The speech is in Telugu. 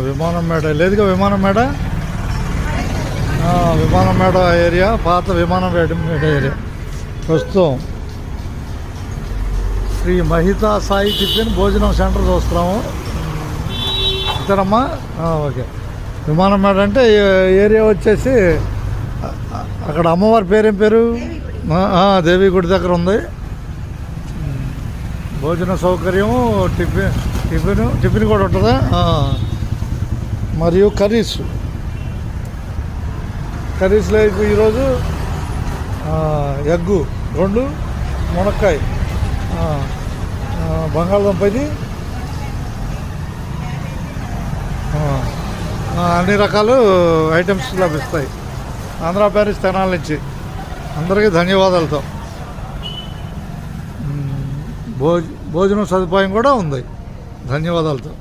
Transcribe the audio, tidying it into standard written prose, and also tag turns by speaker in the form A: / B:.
A: విమానం మేడ లేదుగా, విమానం మేడ, విమానం మేడ ఏరియా, పాత విమానం మేడ ఏరియా. ప్రస్తుతం శ్రీ మహితా సాయి టిఫిన్ భోజనం సెంటర్ చూస్తున్నాము. ఇతరమ్మా ఓకే. విమానం మేడ అంటే ఏరియా వచ్చేసి అక్కడ అమ్మవారి పేరేం పేరు, దేవి గుడి దగ్గర ఉంది. భోజన సౌకర్యం, టిఫిన్ కూడా ఉంటుందా, మరియు కర్రీస్లో ఈరోజు ఎగ్గు 2, మునక్కాయ, బంగాళదుంప, ఇది అన్ని రకాలు ఐటమ్స్ లభిస్తాయి. ఆంధ్ర ప్యారిస్ తెనాల నుంచి. అందరికీ ధన్యవాదాలతో. భోజనం సదుపాయం కూడా ఉంది. ధన్యవాదాలతో.